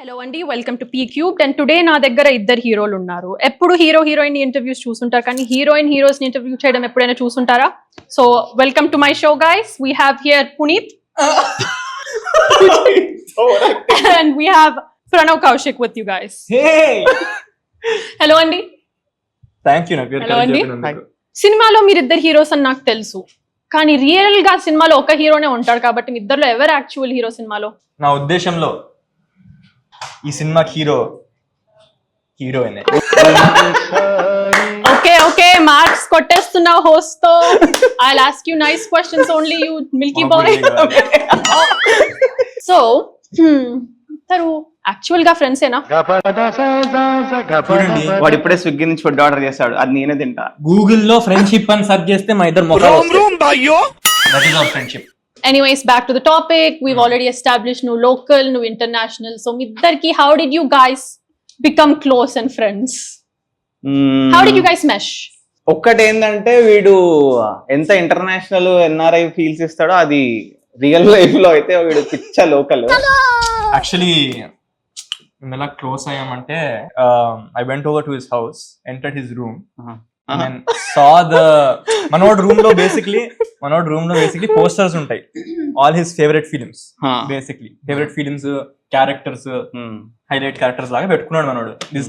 Hello అండి, welcome to P cubed. And today నా దగ్గర ఇద్దరు హీరోలు ఉన్నారు. ఎప్పుడు హీరో హీరోయిన్ ఇంటర్వ్యూస్ చూస్తుంటారు, కానీ హీరోయిన్ హీరోస్ ని ఇంటర్వ్యూ చేయడం ఎప్పుడైనా చూస్తుంటారా? So welcome to my show guys. We have here Puneeth and we have Pranav Kaushik with you guys. Hello అండి. Thank you. హలో అండి. సినిమాలో మీరిద్దరు హీరోస్ అని నాకు తెలుసు, కానీ రియల్ గా సినిమాలో ఒక హీరోనే ఉంటాడు, కాబట్టి మీ ఇద్దరులో ఎవరు యాక్చువల్ హీరో సినిమాలో? నా ఉద్దేశంలో ఈ సినిమాకి హీరోయిన్. ఓకే ఓకే, మార్క్స్ కొట్టేస్తున్నావు హోస్ట్ తో. I will ask you nice questions only, you milky boy. So ఇద్దరు యాక్చువల్ గా ఫ్రెండ్స్ ఏనా? చూడండి, వాడు ఇప్పుడే స్విగ్గీ నుంచి ఫుడ్ ఆర్డర్ చేస్తాడు, అది నేనే తింటా. గూగుల్ లో ఫ్రెండ్షిప్ అని సెర్చ్ చేస్తే మా ఇద్దరు that is our friendship. Anyways, back to the topic. We've already established no local, no international. So middarki, how did you guys become close and friends? How did you guys mesh? ఒక్కటి ఏంటంటే, వీడు ఎంత international NRI feels ఇస్తాడో అది real life లో అయితే వీడు పిచ్చ లోకల్. యాక్చువల్లీ మేము ఎలా క్లోజ్ అయ్యామంటే, I went over to his house, entered his room and saw the మనోడ్ రూమ్ లో బేసిక్లీ పోస్టర్స్ ఉంటాయి, all his favourite films. Basically favourite films, characters, highlight characters లాగా పెట్టుకున్నాడు మనోడు. This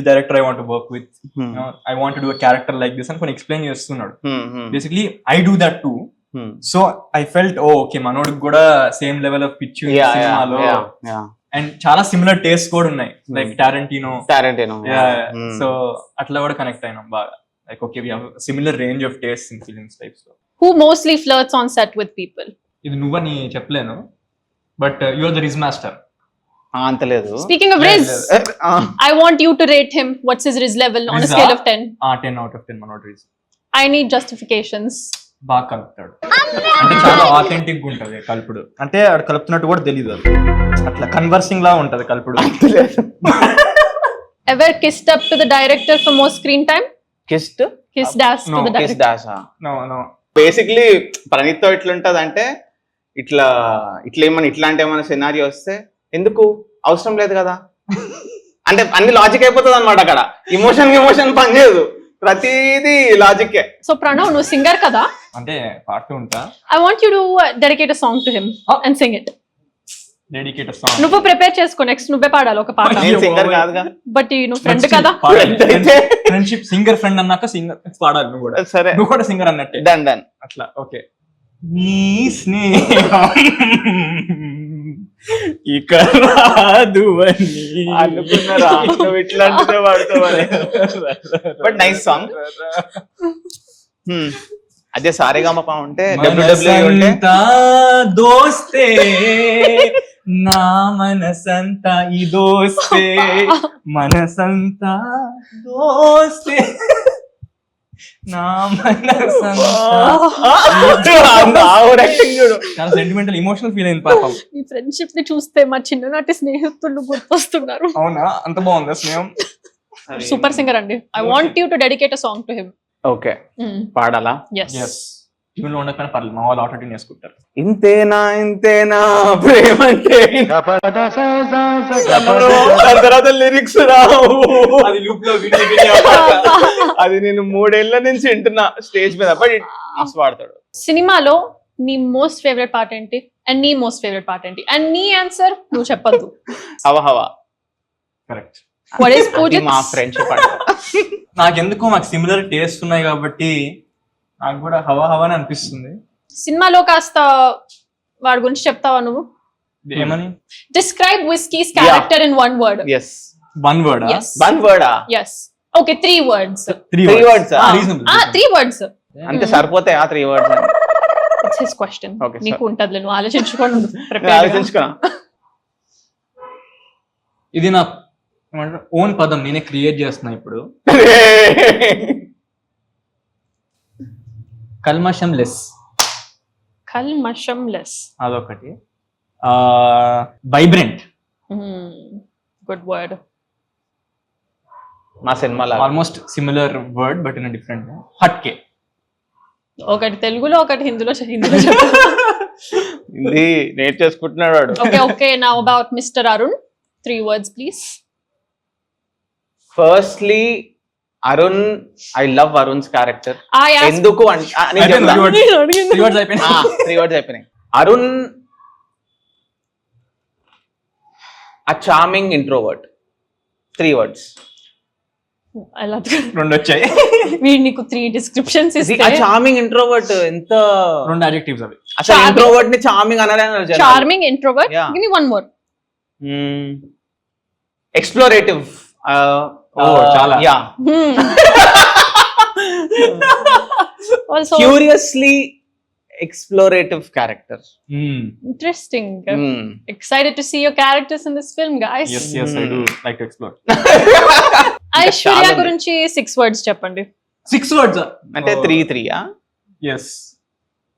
director I want to work with, I want to do character like this అని కొన్ని explain చేస్తున్నాడు. Basically I do that too. So I felt okay, మనోడికి కూడా same level of pitch సినిమాలో, and చాలా సిమిలర్ టేస్ట్ కూడా ఉన్నాయి, like Tarantino. So అట్లా కూడా కనెక్ట్ అయినాం బాగా. Like, okay, we have a similar range of tastes in films types. Who mostly flirts on set with people? ఇది నువ్వని చెప్పలేను, but you are the rizz master. అంతలేదు. Speaking of Riz, I want you to rate him. What's his Riz level on a scale of 10? 10 out of 10 మనోడు Ritz. I need justifications. బాగా కలుపుతాడు, అంటే చాలా authentic గా ఉంటది కలుపుడు. అంటే ఆడు కలుపుతున్నట్టు కూడా తెలియదు, అట్లా కన్వర్సింగ్ లా ఉంటది కలుపుడు. Ever kissed up to the director for more screen time? Kissed ass to the director? No. Basically Praneeth తో ఎట్లుంటది అంటే, ఇట్లా ఇట్లాంటి ఏమైనా సినారియో వస్తే ఎందుకు అవసరం లేదు కదా అంటే అన్ని లాజిక్ అయిపోతుంది అనమాట. అక్కడ ఇమోషన్ పనిచేయదు, ప్రతిదీ లాజిక్. సో ప్రణవ్, నువ్వు సింగర్ కదా, అంటే పాడుతూ ఉంటా. I want you to dedicate a song to him and sing it. Dedicate song నువ్వు ప్రిపేర్ చేసుకో, నెక్స్ట్ నువ్వే పాడాలి ఒక పాట. నేను సింగర్ కాదుగా, బట్ నువ్వు ఫ్రెండ్ కదా. ఫ్రెండ్షిప్ సింగర్ ఫ్రెండ్ అన్నాక సింగర్ పాడాలి నువ్వు కూడా. సరే, నువ్వు కూడా సింగర్ అన్నట్టే. డన్ అట్లా ఓకే. నీ స్నేహం ఇక రాదు అని అనుకున్నారా, నువ్వు ఇట్లాంటిదే వాడుతావని. But nice song. అదే సారేగామపా ఉంటే దోస్తే నా మనసంతా ఈ దోస్తే, మనసంతా దోస్తే నా మనసంతా. చాలా సెంటిమెంటల్, ఎమోషనల్ ఫీల్ అయింది పాపం. ఈ ఫ్రెండ్షిప్ ని చూస్తే మా చిన్ననాటి స్నేహితులు గుర్తొస్తున్నారు. అవునా, అంత బాగుందా స్నేహం? సూపర్ సింగర్ అండి. I want you to dedicate a song to him. Okay, పాడాలా? yes. ట్యూన్లో ఉండకపోయినా పర్లేదు, మా వాళ్ళు ఆటో ట్యూన్ చేసుకుంటారు. ఇంతేనా ప్రేమంటే, తర్వాత లిరిక్స్ రావు. అది లూప్ లో అది నేను 3 ఏళ్ల నుంచి వింటున్నా స్టేజ్ మీద. బట్ మస్తు పాడతాడు. సినిమాలో నీ మోస్ట్ ఫేవరెట్ పార్ట్ ఏంటి అండ్ నీ మోస్ట్ ఫేవరెట్ పార్ట్ ఏంటి? అండ్ నీ ఆన్సర్ నువ్వు చెప్పద్దు. హవా కరెక్ట్. What is Pujit? మా ఫ్రెండ్షిప్. నాకెందుకో మాకు సిమిలర్ టేస్ట్ ఉన్నాయి కాబట్టి నాకు కూడా హవా అని అనిపిస్తుంది. సినిమాలో కాస్త వాడి గురించి చెప్తావా నువ్వు? ఏమని? Describe Whiskey's character in one word. Yes. One word. Yes. One word. Yes. Okay, 3 words. 3 words. Reasonable. 3 words. అంతే సరిపోతాయి ఆ 3 words. It's his question. Okay, నీకు ఉంటదిలే, నువ్వు ఆలోచించుకోండి. ఆలోచించుకున్నా. ఇది నా ఓన్ పదం, నేనే క్రియేట్ చేస్తున్నా ఇప్పుడు. కల్మషం లెస్. అదొకటి. వైబ్రెంట్. Good word. మా సినిమాలో almost similar word but in different. హట్కే. ఒకటి తెలుగులో ఒకటి హిందీలో చెప్పు. హిందీ నేర్చేసుకుంటున్నాడు వాడు. Okay, now about mister Arun. 3 words, please. Firstly Arun, I love Arun's character. I asked. ఎందుకు అయిపోయింది, three words. Three words అయిపోయినాయి. 3 words అయిపోయినాయి. Arun a charming introvert. 3 words. I love that. రెండు వచ్చాయి. వీడు నీకు 3 descriptions a ఇస్తే charming introvert ఎంత రెండు adjectives అవి. అసలు Charming. ఇంట్రోవర్ట్ ని చార్మింగ్ అనలేదు. charming introvert. Yeah. Give me one more. Explorative. చాలా. Yeah. Also curiously explorative character. interesting. Excited to see your characters in this film, guys. Yes, I do like to explore. Aishwarya చాలా గురించి 6 words చెప్పండి. 6 words. అంటే 3 Yes.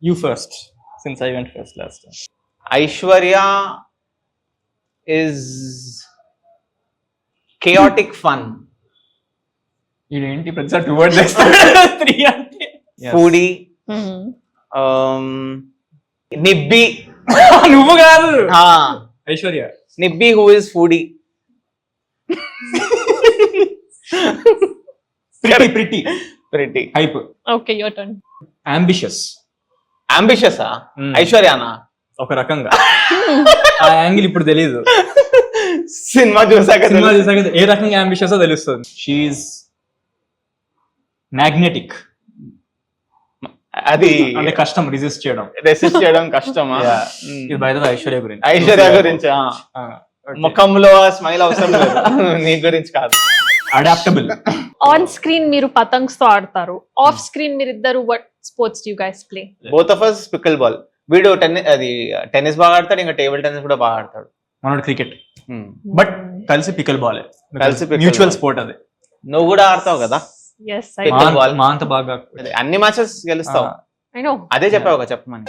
You first, since I went first last time. Aishwarya is chaotic fun. ఇదేంటి ప్రతిసారి 2 words వేస్తాడు. 3 అంటే. Yes. foodie. Nibbi. నువ్వు కాదు, Aishwarya. Nibbi who is foodie. pretty hype. Okay, your turn. Ambitious. ambitious ఐశ్వర్యానా ఒక రకంగా. ఆ యాంగిల్ ఇప్పుడు తెలియదు, సినిమా చూసాక సినిమా చూసాక ఏ రకంగా అంబిషియస్ తెలుస్తుంది. She is magnetic. అది అంటే కష్టం రెసిస్ట్ చేయడం. రెసిస్ట్ చేయడం కష్టమా? ఇది బయట ఐశ్వర్య గురించి. ఐశ్వర్య గురించి ముఖంలో స్మైల్ అవసరం లేదు. నీ గురించి కాదు. అడాప్టబుల్. ఆన్ స్క్రీన్ మీరు పతంగ్స్ తో ఆడతారు, ఆఫ్ స్క్రీన్ మీరు ఇద్దరు what sports do you guys play? Both of us pickle ball. వీడు టెన్నిస్ బాగా ఆడతాడు, ఇంకా టేబుల్ టెన్నిస్ కూడా బాగా ఆడతాడు. మనోడు క్రికెట్, బట్ కలిసి పికల్ బాల్. కలిసి pickle మ్యూచువల్ ball. స్పోర్ట్ అది. నువ్వు కూడా ఆడతావు కదా, Yes, I Pickle ball. మా అంత బాగా అదే, అన్ని మ్యాచెస్ గెలుస్తావు. know. అదే చెప్పావు కదా, చెప్పమని.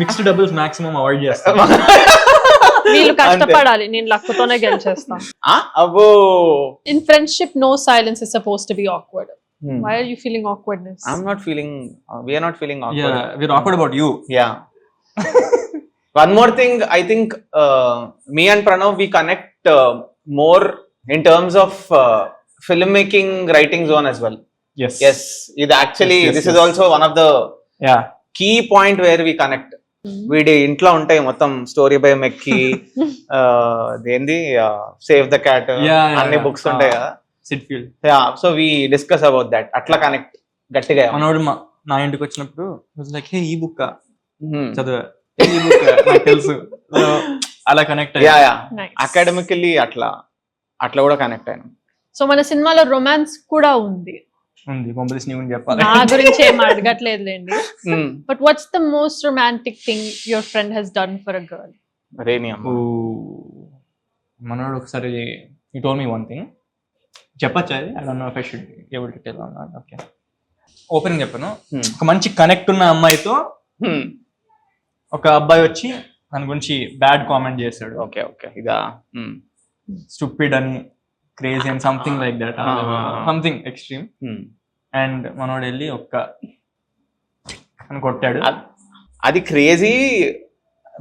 మిక్స్డ్ డబుల్స్ మాక్సిమం అవాయిడ్ చేస్తాం. వీళ్ళు కష్టపడాలి, నేను లక్కుతోనే గెలిచేస్తాను. అబ్బో. In friendship, no silence is supposed to be awkward. Why are you feeling awkwardness? I'm not feeling. We are not feeling awkward. Yeah, we're awkward about you. Yeah. One more thing, I think me and Pranav, we connect more in terms of filmmaking, writing zone as well. Yes. Yes, it actually Yes, this yes. is also one of the Yeah. key point where we connect. వీడి ఇంట్లో ఉంటాయి మొత్తం story by McKee, ఏంది save the cat, అన్ని books ఉంటాయి కదా. Syd Field. So we discuss about that. అట్లా connect గట్టిగా. మనోడు నా ఇంటికి వచ్చినప్పుడు లైక్ హే ఈ బుక్ చదివా, ఈ బుక్ నాకు తెలుసు. అలా connect yeah yeah Nice. Academically అట్లా కూడా కనెక్ట్ అయినా. సో మన సినిమాలో రొమాన్స్ కూడా ఉంది. ఉంది. బొమ్మలు నీ గురించి చెప్పాలి. నా గురించి ఏం అడగట్లేదులేండి. But what's the most romantic thing your friend he's done for a girl? మనోడు ఒకసారి he told me one thing. చెప్పచ్చా? I don't know if I should able to tell or not. Okay, open చెప్పాను. ఒక మంచి connect ఉన్న అమ్మాయితో ఒక అబ్బాయి వచ్చి దాని గురించి బ్యాడ్ కామెంట్ చేశాడు. ఓకే ఓకే, ఇదా స్టూపిడ్ అని, క్రేజీ అని, something like that, something extreme. And మనోడు వెళ్ళి ఒక్క అని కొట్టాడు. అది crazy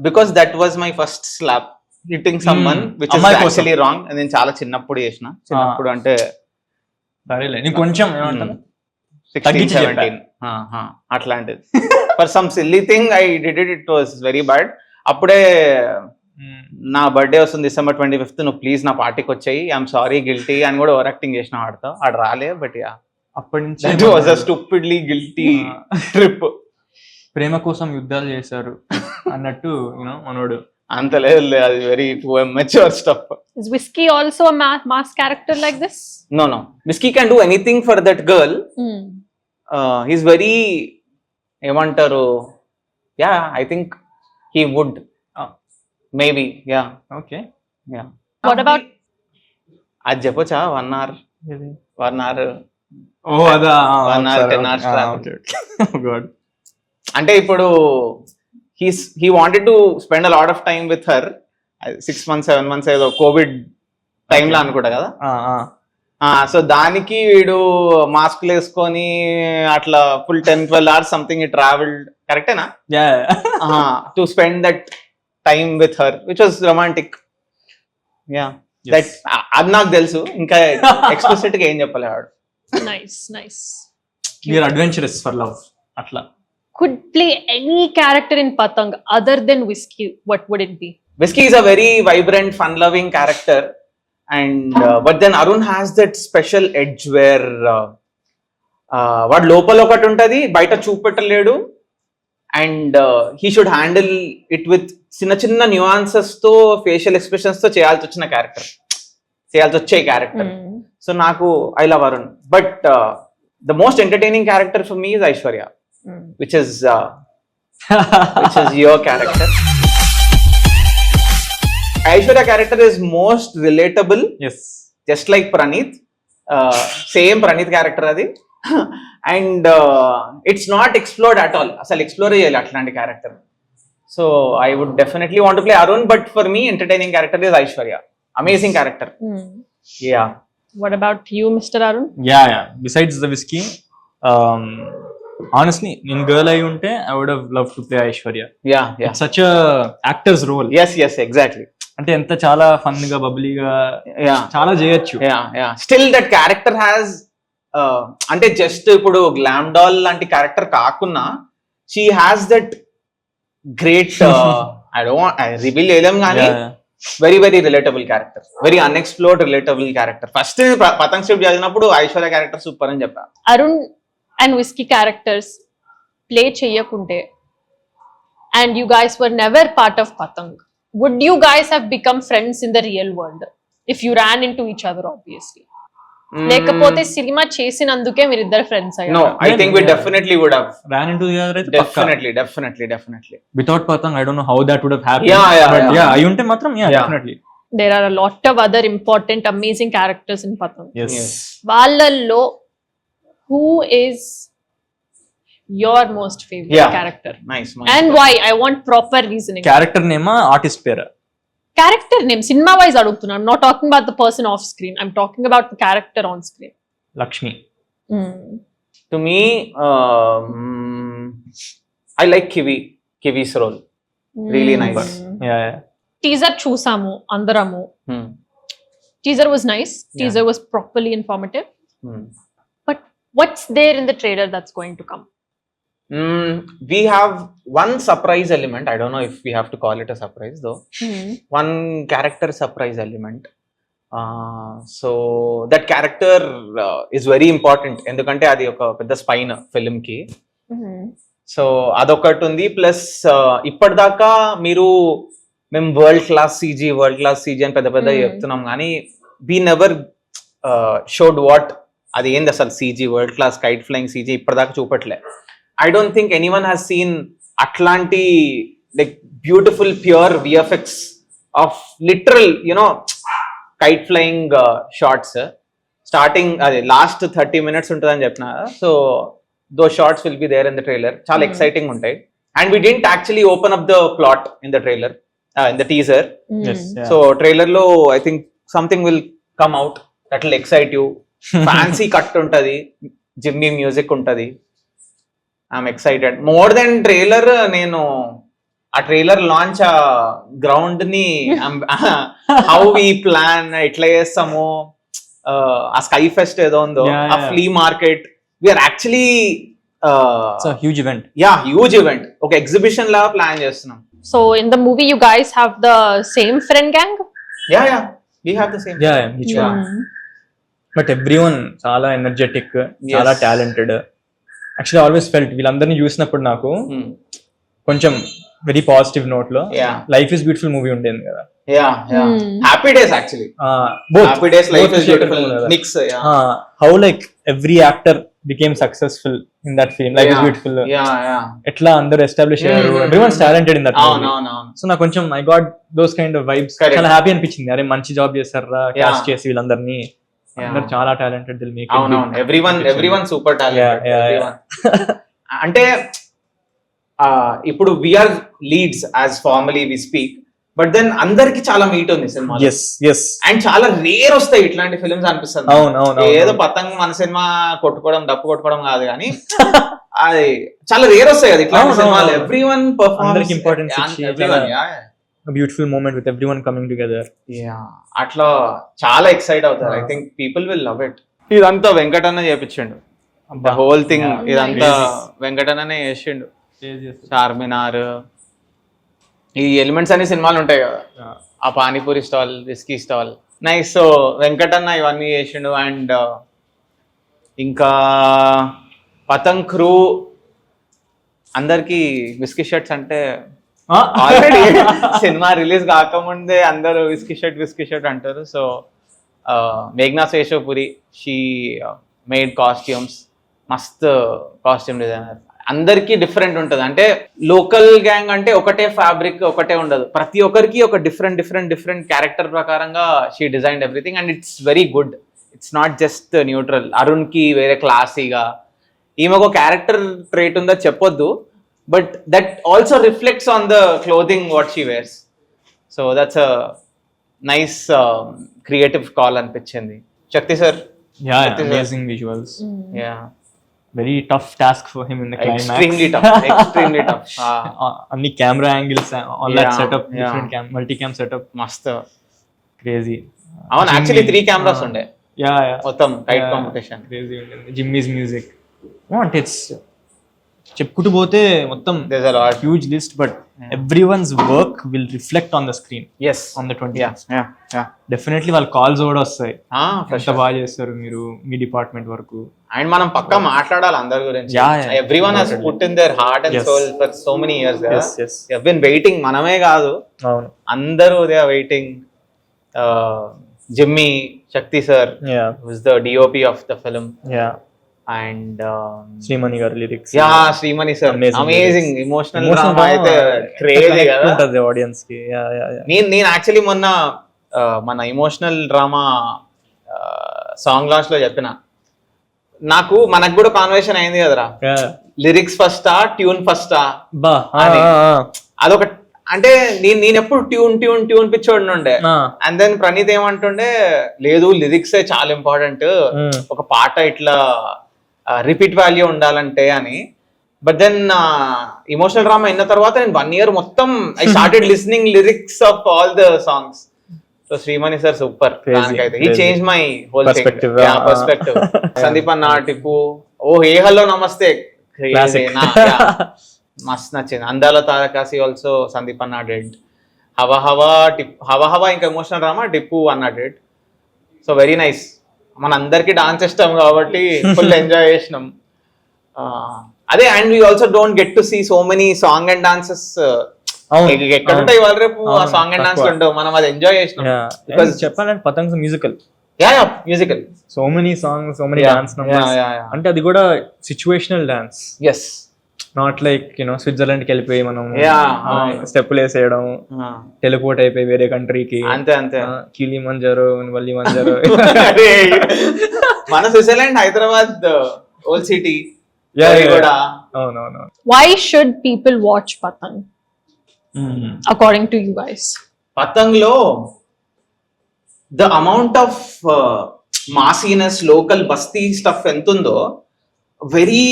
because that was my first slap. Hitting someone which is actually wrong. నేను చాలా చిన్నప్పుడు చేసిన. చిన్నప్పుడు అంటే సరేలే, నీకు కొంచెం ఏమంటాను 16-17 అట్లాంటిది. For some silly thing I did it. It was very bad. అప్పుడే నా బర్త్డే వస్తుంది December 25th, నువ్వు ప్లీజ్ నా పార్టీకి వచ్చాయి, ఐఎమ్ సారీ గిల్టీ అని కూడా ఓవర్ యాక్టింగ్ చేసిన వాడితో. ఆడు రాలే. బట్ యా, అప్పటి నుంచి that was a stupidly guilty trip. ప్రేమ కోసం యుద్ధాలు చేశారు అన్నట్టు మనోడు. అంత లేదు, అది very too mature stuff. Is Whiskey also a mass character like this? No. Whiskey can do anything for that girl. He's very ఏమంటారు, yeah, I think he would. Maybe, yeah. Okay. Yeah. What about అది చెప్పొచ్చా? 1 hour. Oh, అదా 1 hour 10 hours travel. Okay. Oh god. అంటే ఇప్పుడు he wanted to spend a lot of time with her. 6 months 7 months ఏదో Covid టైంలో అనుకుంటా కదా. So దానికి వీడు మాస్క్లు వేసుకొని అట్లా ఫుల్ 10-12 hours సంథింగ్ ట్రావెల్డ్. కరెక్టేనా? Yeah. To spend that time with her, which was romantic. Yeah, Yes. అది నాకు తెలుసు, ఇంకా explicit గా ఏం చెప్పలేవాడు. Nice. We are adventurous for love. Atla. Could play any character in Patang other than Whiskey, what would it be? Whiskey is a very vibrant, fun-loving character, and but then Arun has that special edge where వాడు లోపల ఒకటి ఉంటది, బయట చూపెట్టలేడు, and he should handle it with చిన్న nuances తో, facial expressions తో చేయాల్సి వచ్చే క్యారెక్టర్. సో నాకు I love Arun, but the most entertaining character for me is Aishwarya, which is your character. Aishwarya character is most relatable, Yes. just like Praneeth. Same Praneeth character adi. And it's not explored at all. Asal explore cheyali atlanti character. So I would definitely want to play Arun, but for me entertaining character is Aishwarya. Amazing character. Yeah. What about you, Mr. Arun? Yeah. Besides the Whiskey, honestly, in girl I unte, I would have loved to play Aishwarya. Yeah. It's such a actor's role. Yes, exactly. అంటే ఎంత చాలా fun గా, బబ్లీగా Yeah. చాలా చేయొచ్చు. Yeah. Still that character has అంటే just ఇప్పుడు glam doll లాంటి character కాకున్నా, she has that great I reveal చేయలేం కానీ very relatable character, very unexplored relatable character. First Patang script చదివినప్పుడు ఐశ్వర్య క్యారెక్టర్ సూపర్ అని చెప్పా. Arun and Whiskey characters play cheyakunte and you guys were never part of Patang, would you guys have become friends in the real world if you ran into each other, obviously? లేకపోతే cinema చేసినందుకే మీరిద్దరు friends No, అయ్యారు? I think we definitely would have. Ran into the other అయితే పక్కా. Definitely. Without Patang, I don't know how that would have happened. Yeah. But అయి ఉంటే మాత్రం Yeah. definitely. There are a lot of other important, amazing characters in Patang. Yes. వాళ్ళల్లో who is your most favorite Yeah. character Nice. and why? I want proper reasoning. Character నేమా, artist పేరా? Character name, cinema wise adugutunna. I'm not talking about the person off screen. I'm talking about the character on screen. Lakshmi. To me, I like Kivi's role. Really nice. Yeah. Teaser చూసాము అందరము. Teaser was nice. Teaser was properly informative. But what's there in the trailer that's going to come? We have one surprise element. I don't know if we have to call it a surprise though. One character surprise element. So that character is very important. ఎందుకంటే అది ఒక పెద్ద spine film కి. So అదొకటి ఉంది. Plus ఇప్పటిదాకా మేము world class CG అని పెద్ద చెప్తున్నాం కానీ we never showed what అది ఏంది అసలు CG, world class kite flying CG ఇప్పటిదాకా చూపట్లే. I don't think anyone has seen Atlanti, like beautiful pure VFX of literal, kite flying shots. Starting last 30 minutes untadani cheppina. So those shots will be there in the trailer. Chala exciting untai. And we didn't actually open up the plot in the trailer, in the teaser. Yes. Yeah. So trailer lo I think something will come out that will excite you. Fancy cut untadi, Jimmy music untadi. I'm excited. More than trailer, నేను ఆ trailer launch ఆ ground ని how we plan ఎట్లా చేస్తాము, ఆ sky fest ఏదో ఉందో, ఆ flea market, we're actually huge event. Huge event, ఒక ఎగ్జిబిషన్ లా ప్లాన్ చేస్తున్నాం. So in the movie you guys have the same friend gang? Yeah, we have the same. each one. But everyone చాలా energetic, చాలా talented. Actually always felt వీళ్ళందరినీ చూసినప్పుడు నాకు కొంచెం very positive note లో లైఫ్ ఇస్ బ్యూటిఫుల్ మూవీ ఉండేది కదా. Happy days actually, happy days, life is beautiful mix. How like every actor became successful in that film, life is beautiful. ఎట్లా అందరూ establish అయ్యారు, everyone's talented in that movie. So నాకు కొంచెం I got those kind of vibes. చాలా happy అనిపించింది, అరే మంచి job చేస్తారా కాస్ట్ చేసి వీళ్ళందరినీ. అందరు చాలా talented, they'll make everyone super talented. అంటే ఇప్పుడు we're leads as formally we speak, but then అందరికి చాలా మీట్ ఉంది సినిమా. అండ్ చాలా రేర్ వస్తాయి ఇట్లాంటి ఫిల్మ్స్ అనిపిస్తుంది. ఏదో పతంగ్ మన సినిమా కొట్టుకోవడం, డప్పు కొట్టుకోవడం కాదు కానీ అది చాలా రేర్ వస్తాయి కదా ఇట్లాంటి సినిమాలు. Everyone performance importance. Beautiful moment with everyone coming together. అట్లా చాలా ఎక్సైట్ అవుతారు. I think people will love it. ఇదంతా వెంకటన్న చేపించిండు, ద హోల్ థింగ్. ఇదంతా వెంకటన్ననే చేసిండు. చార్మినార్, ఈ ఎలిమెంట్స్ అన్ని సినిమాలు ఉంటాయి కదా, ఆ panipuri stall, whisky stall, nice. So Venkatanna ఇవన్నీ చేసిండు. అండ్ ఇంకా పతంగ్ క్రూ అందరికి విస్కీ షర్ట్స్ అంటే ఆల్రెడీ సినిమా రిలీజ్ కాకముందే అందరూ విస్కీ షర్ట్ అంటారు. సో మేఘ్నా శేషపురి, షీ మేడ్ కాస్ట్యూమ్స్, మస్త్ కాస్ట్యూమ్ డిజైనర్. అందరికీ డిఫరెంట్ ఉంటుంది. అంటే లోకల్ గ్యాంగ్ అంటే ఒకటే ఫ్యాబ్రిక్ ఒకటే ఉండదు, ప్రతి ఒక్కరికి ఒక డిఫరెంట్ క్యారెక్టర్ ప్రకారంగా she designed everything. And it's very good. It's not just neutral. Arun కి వేరే క్లాసీగా, ఈమెకు ఒక క్యారెక్టర్ ట్రేట్ ఉందో చెప్పొద్దు, but that also reflects on the clothing what she wears. So that's a nice creative call అనిపించింది. Shakti sir, amazing visuals. Very tough task for him in the climax. Extremely tough. Any camera angles, all that setup, different multi-cam setup. Mast. Crazy. Avun actually 3 cameras unde. Yeah. Mottam tight competition. Crazy unde. Jimmy's music. What it's చెప్పుకుంటూ పోతే మొత్తం there's a lot, huge list, but everyone's work will reflect on the screen. Yes, on the 20th. Yeah definitely వాళ్ళ calls కూడా వస్తాయి. ఎంత బాగా చేస్తారు మీరు మీ డిపార్ట్మెంట్ వరకు. అండ్ మనం పక్కా మాట్లాడాలి అందరి గురించి. Everyone has put in their heart and soul for so many years. Yes. They have been waiting. మనమే కాదు, అవును, అందరూ they are waiting. Jimmy, Shakti sir, who is the DOP of the film. And Shreemani గారి lyrics. Shreemani sir amazing. Emotional drama అయితే crazy కదా ఉంటది audience కి. నేను యాక్చువల్లీ మొన్న మన ఎమోషనల్ డ్రామా సాంగ్ లాంచ్ లో చెప్పిన, మనకు కూడా కాన్వర్సేషన్ అయింది కదరా, లిరిక్స్ ఫస్టా ట్యూన్ ఫస్టా అదొక. అంటే నేను ఎప్పుడు ట్యూన్ పిచ్చోడి ఉండే. అండ్ దెన్ ప్రణీత్ ఏమంటుండే, లేదు లిరిక్స్ చాలా ఇంపార్టెంట్, ఒక పాట ఇట్లా రిపీట్ వాల్యూ ఉండాలంటే అని. బట్ దెన్ ఎమోషనల్ డ్రామా అయిన తర్వాత నేను 1 year మొత్తం I started listening lyrics of all the songs. So Shreemani sir super. He change my whole perspective. Sandeep అన్న, టిప్పు, ఏ హలో నమస్తే, మస్త్ నచ్చింది. అందాల తారకాసి ఆల్సో సందీప్ అన్న డెడ్. హవా ఇంకా ఎమోషనల్ డ్రామా టిప్పు అన్న డెడ్. So very nice. మన అందరికి డాన్స్ ఇష్టం కాబట్టి ఫుల్ ఎంజాయ్ చేసినాం. అదే, and we also don't get to see so many song and dances. ఎక్కడ ఉంటాయి ఇవాళ రేపు ఆ సాంగ్ అండ్ డాన్స్ ఉండవు. మనం అది ఎంజాయ్ చేసినాం. బికాజ్ చెప్పాలంటే Patang musical. Musical, so many songs, so many dance numbers. అంటే అది కూడా situational dance. Yes, not like Switzerland కి వెళ్ళిపోయి మనం స్టెప్పులు వేసేయడం, టెలిపోర్ట్ అయిపోయి వేరే కంట్రీకి. అంతే కిలి మంజారో, వల్లి మంజారో. మన స్విట్జర్లాండ్, హైదరాబాద్ ఓల్డ్ సిటీ. అవునవును. Why should people watch Patang? According to you guys, పతంగ్ లో ద అమౌంట్ ఆఫ్ మాసీనెస్, లోకల్ బస్తీ స్టఫ్ ఎంత ఉందో, వెరీ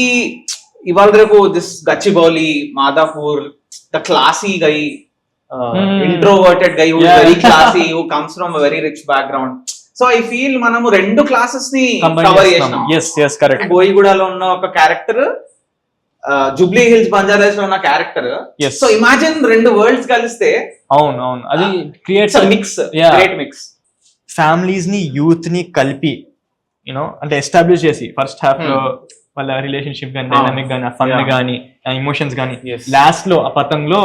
ఇవాళ రేపు this Gachibowli, Madhapur, the classy guy, introverted guy who very classy, who comes from very rich background. So I feel మనము 2 classes ని cover చేసినాం. బోయిగూడలో ఉన్న ఒక క్యారెక్టర్, జూబ్లీ హిల్స్, బంజారాస్ లో ఉన్న క్యారెక్టర్. సో ఇమాజిన్ 2 వరల్డ్స్ కలిస్తే. అవును, అది creates mix, great mix. Families ని, యూత్ ని కలిపి అంటే ఎస్టాబ్లిష్ చేసి ఫస్ట్ హాఫ్ లో వాళ్ళ రిలేషన్షిప్ గానీ, డైనామిక్ గానీ, ఫన్ గానీ, ఎమోషన్స్ గానీ, లాస్ట్ లో ఆ పతంగ్ లో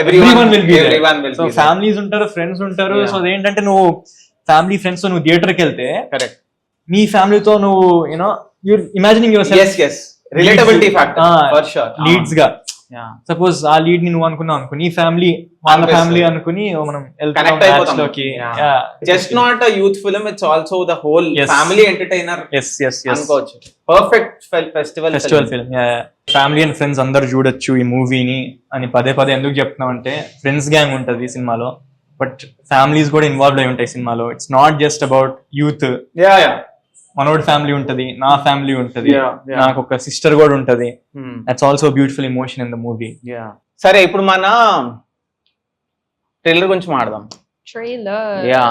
everyone will be there. So families ఉంటారు, ఫ్రెండ్స్ ఉంటారు. సో అదేంటంటే నువ్వు ఫ్యామిలీ ఫ్రెండ్స్ తో నువ్వు థియేటర్ కి వెళ్తే, మీ ఫ్యామిలీతో నువ్వు you're imagining yourself. yes relatability factor for sure. Leads గా సపోజ్ ఆ లీడ్ ని నువ్వు అనుకుని ఫ్యామిలీ వాళ్ళ ఫ్యామిలీ అనుకుని మనం కనెక్ట్ అయిపోతాం. Just not a youth film, it's also the whole family entertainer అనుకోవచ్చు. Perfect festival film. Family and friends అందరు చూడొచ్చు ఈ మూవీని అని పదే ఎందుకు చెప్తున్నాం అంటే, ఫ్రెండ్స్ గ్యాంగ్ ఉంటది సినిమాలో, బట్ ఫ్యామిలీస్ కూడా ఇన్వాల్వ్ అయి ఉంటాయి సినిమాలో. It's not just about youth. మనోడ్ ఫ్యామిలీ ఉంటది, నా ఫ్యామిలీ ఉంటది, నాకు ఒక సిస్టర్ కూడా ఉంటది. That's also beautiful emotion in the movie. సరే, ఇప్పుడు మన ట్రైలర్ గురించి మాట్లాడదాం. Trailer. Yeah,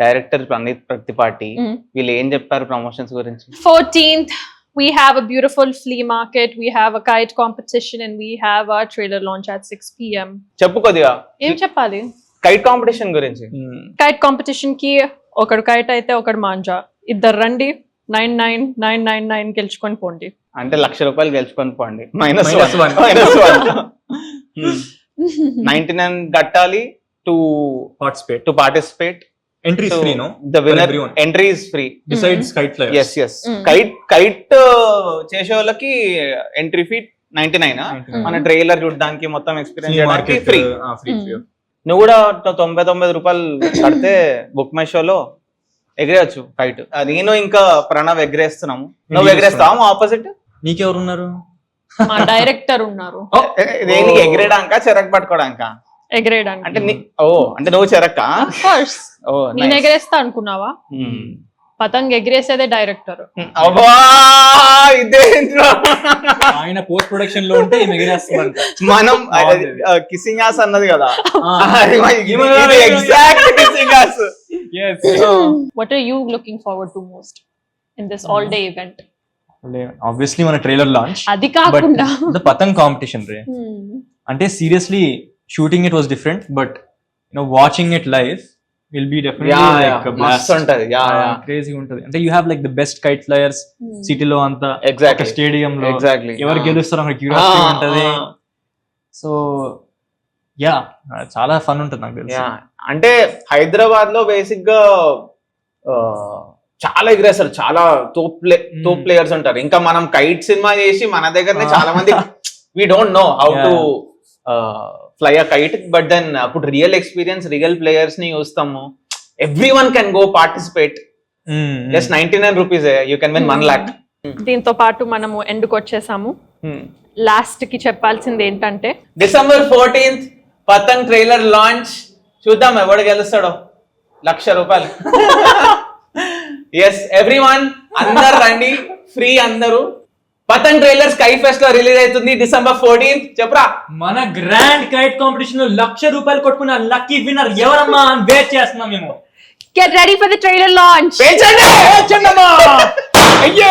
director Praneeth Pratipati Mm. వీళ్ళు ఏం చెప్పారు ప్రమోషన్స్ గురించి? 14th, we have a beautiful flea market, we have a kite competition, and we have our trailer launch at 6 p.m. చెప్పు కొద్దిగా ఏం చెప్పాలి? కైట్ కాంపిటీషన్ గురించి. కైట్ కాంపిటీషన్ కి ఒకడు కైట్ అయితే ఒకడు మాంజా, ఇద్దరు రండి 99,999 గెలుచుకొని పోండి. అంటే ₹1,00,000 గెలుచుకొని పోండి. -1 99 కట్టాలి to participate. Entry is free, no? The winner everyone. entry is free. Besides kite flyers. Yes. Kite చేసే వాళ్ళకి ఎంట్రీ ఫీ 99. మన ట్రైలర్ చూడడానికి మొత్తం ఎక్స్పీరియన్స్ చేయడానికి ఫ్రీ. free. నువ్వు కూడా ₹99 కడితే బుక్ మై షోలో ఎగిరేయచ్చు కైట్. నేను ఇంకా ప్రణవ్ ఎగిరేస్తున్నాము. నువ్వు ఎగిరేస్తావు ఆపోజిట్? నీకెవరున్నారు? మా డైరెక్టర్ ఉన్నారు దేనికి ఎగిరేయడానికా చెరక్ పట్టుకోవడానికా? ఎగరేయడానికి. అంటే నువ్వు చెరక్కా? Of course. నేను ఎగరేస్తా అనుకున్నావా? పతంగ్ ఎగిరేసేదే డైరెక్టర్. ఇదేంట్రా ఆయన పోస్ట్ ప్రొడక్షన్ లో ఉంటే ఎగిరేస్తామంట. మనం కిసింగ్ యాస్ అన్నది కదా, exact kissing ass. What are you looking forward to most in this all day event? Obviously మన ట్రైలర్ లాంచ్, అది కాకుండా the పతంగ్ కాంపిటీషన్ రే. అంటే seriously shooting it was different, but watching it live will be definitely like a blast. ఉంటది. Crazy ఉంటది. అంటే you have like the best kite flyers సిటీలో అంతా, exactly stadium లో ఎగ్జాక్ట్లీ ఎవరు గెలుస్తారో అక్కడ క్యూరియాసిటీ ఉంటది. సో యా, చాలా ఫన్ ఉంటుంది నాకు తెలిసి. అంటే హైదరాబాద్ లో బేసిక్ గా చాలా ఎగిరేస్తారు, చాలా తోప్ ప్లేయర్స్ ఉంటారు. ఇంకా మనం కైట్ సినిమా చేసి మన దగ్గరనే చాలా మంది we don't know how to fly a kite, but then అప్పుడు రియల్ ఎక్స్పీరియన్స్ రియల్ ప్లేయర్స్ ని చూస్తాము. Everyone can go participate. Just ₹99 you can win 1 lakh. దీంతో పాటు మనము ఎండుకు వచ్చేసాము. లాస్ట్ కి చెప్పాల్సింది ఏంటంటే December 14th పతంగ్ ట్రైలర్ లాంచ్. చూద్దాం ఎవడు గెలుస్తాడో. ₹1,00,000. ఎస్ ఎవ్రీవన్, అందరు రండి, ఫ్రీ అందరూ. పతంగ్ ట్రైలర్ స్కై ఫెస్ట్ లో రిలీజ్ అవుతుంది December 14th. చెప్పరా, మన గ్రాండ్ కైట్ కాంపిటీషన్ లో ₹1,00,000 కొట్టుకున్న లక్కీ విన్నర్ ఎవరమ్మా అని వెయిట్ చేస్తున్నాం మేము. get ready for the trailer launch. పెంచండి. అయ్యే